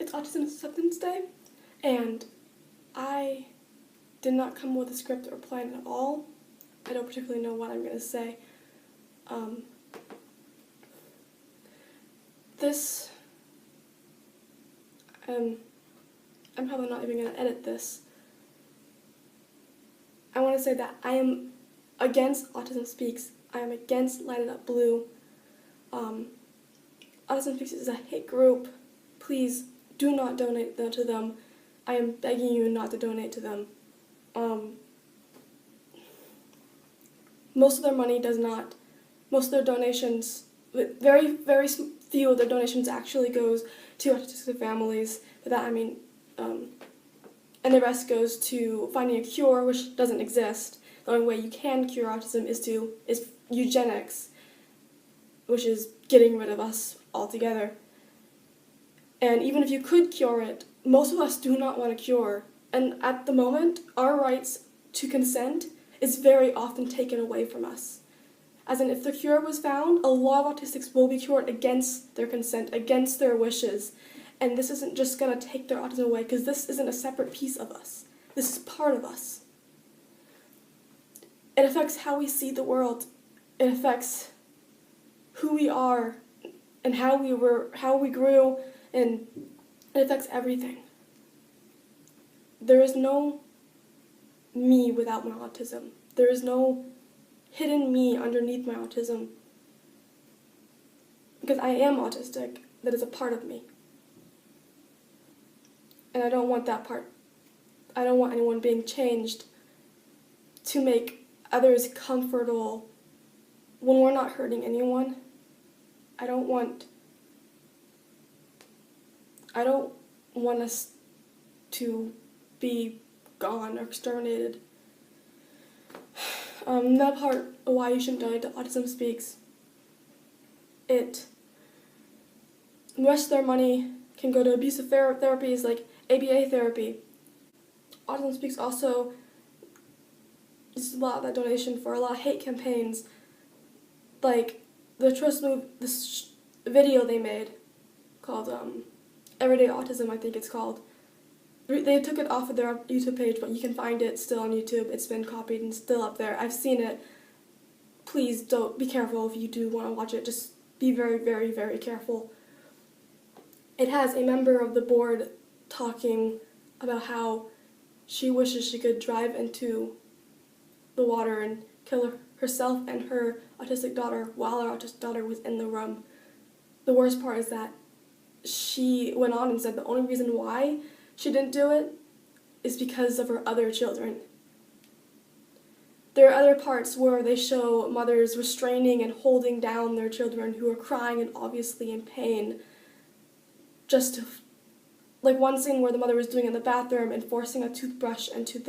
it's Autism Acceptance Day, and I did not come with a script or plan at all. I don't particularly know what I'm going to say. I'm probably not even going to edit this. I want to say that I am against Autism Speaks. I am against Light It Up Blue. Autism Speaks is a hate group. Please do not donate to them. I am begging you not to donate to them. Most of their money does not, most of their donations, very, very few of their donations actually goes to autistic families. By that I mean, and the rest goes to finding a cure, which doesn't exist. The only way you can cure autism is eugenics, which is getting rid of us altogether. And even if you could cure it, most of us do not want a cure. And at the moment, our rights to consent is very often taken away from us. As in, if the cure was found, a lot of autistics will be cured against their consent, against their wishes. And this isn't just going to take their autism away, because this isn't a separate piece of us. This is part of us. It affects how we see the world. It affects who we are and how we grew, and it affects everything. There is no me without my autism. There is no hidden me underneath my autism. Because I am autistic, that is a part of me. And I don't want that part. I don't want anyone being changed to make others comfortable when we're not hurting anyone. I don't want us to be gone or exterminated. That part of why you shouldn't donate to Autism Speaks. The rest of their money can go to abusive therapies like ABA therapy. Autism Speaks also uses a lot of that donation for a lot of hate campaigns, like this video they made called Everyday Autism, I think it's called. They took it off of their YouTube page, but you can find it still on YouTube. It's been copied and still up there. I've seen it. Please be careful if you do want to watch it. Just be very, very, very careful. It has a member of the board talking about how she wishes she could drive into the water and kill herself and her autistic daughter while her autistic daughter was in the room. The worst part is that she went on and said the only reason why she didn't do it is because of her other children. There are other parts where they show mothers restraining and holding down their children who are crying and obviously in pain. Like one scene where the mother was doing it in the bathroom and forcing a toothbrush into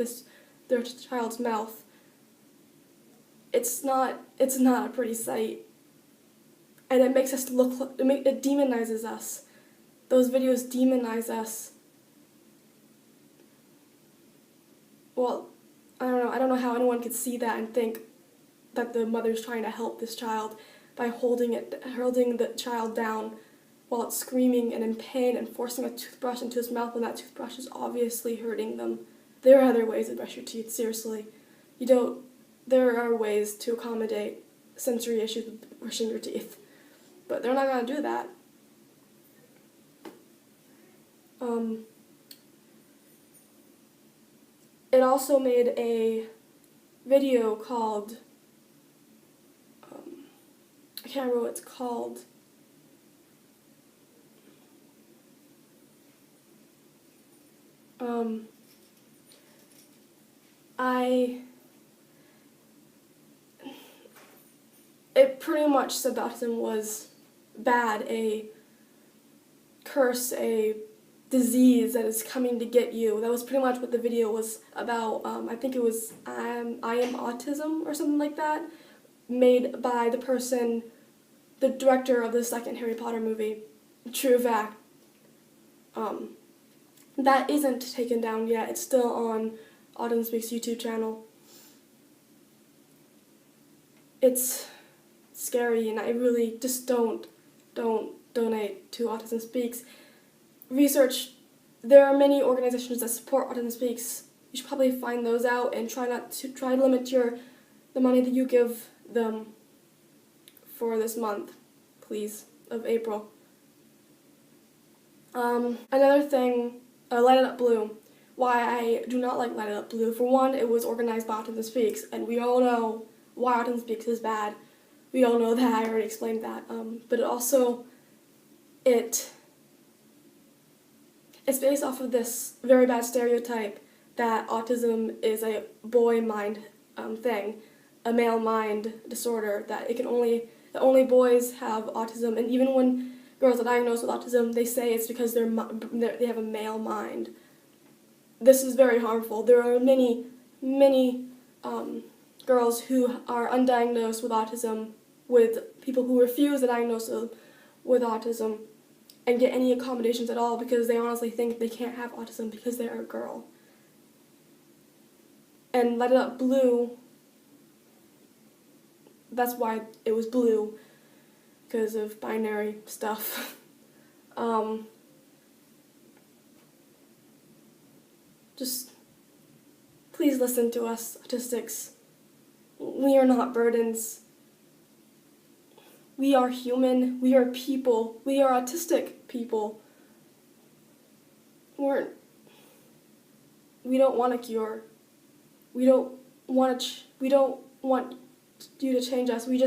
their child's mouth. It's not a pretty sight. And it makes us it demonizes us. Those videos demonize us. Well, I don't know how anyone could see that and think that the mother's trying to help this child by holding the child down while it's screaming and in pain and forcing a toothbrush into his mouth when that toothbrush is obviously hurting them. There are other ways to brush your teeth, seriously. There are ways to accommodate sensory issues with brushing your teeth, but they're not going to do that. It also made a video called, I can't remember what it's called. It pretty much said that autism was bad, a curse, a disease that is coming to get you. That was pretty much what the video was about. I think it was I Am Autism or something like that, made by the director of the second Harry Potter movie, true fact. That isn't taken down yet. It's still on Autism Speaks YouTube channel. It's scary, and I really just don't donate to Autism Speaks. research. There are many organizations that support Autism Speaks. You should probably find those out and try to limit the money that you give them for this month, please, of April. Another thing, Light It Up Blue. Why I do not like Light It Up Blue. For one, it was organized by Autism Speaks, and we all know why Autism Speaks is bad. We all know that, I already explained that. But it's based off of this very bad stereotype that autism is a boy mind thing, a male mind disorder, that only boys have autism, and even when girls are diagnosed with autism, they say it's because they have a male mind. This is very harmful. There are many girls who are undiagnosed with autism, with people who refuse to diagnose them with autism and get any accommodations at all because they honestly think they can't have autism because they're a girl. And Light It Up Blue, that's why it was blue, because of binary stuff. Just please listen to us, autistics. We are not burdens. We are human. We are people. We are autistic people. We don't want a cure. We don't want you to change us. We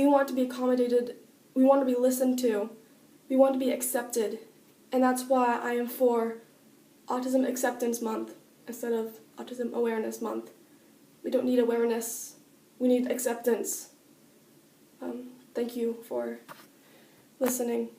want to be accommodated. We want to be listened to. We want to be accepted. And that's why I am for Autism Acceptance Month instead of Autism Awareness Month. We don't need awareness. We need acceptance. Thank you for listening.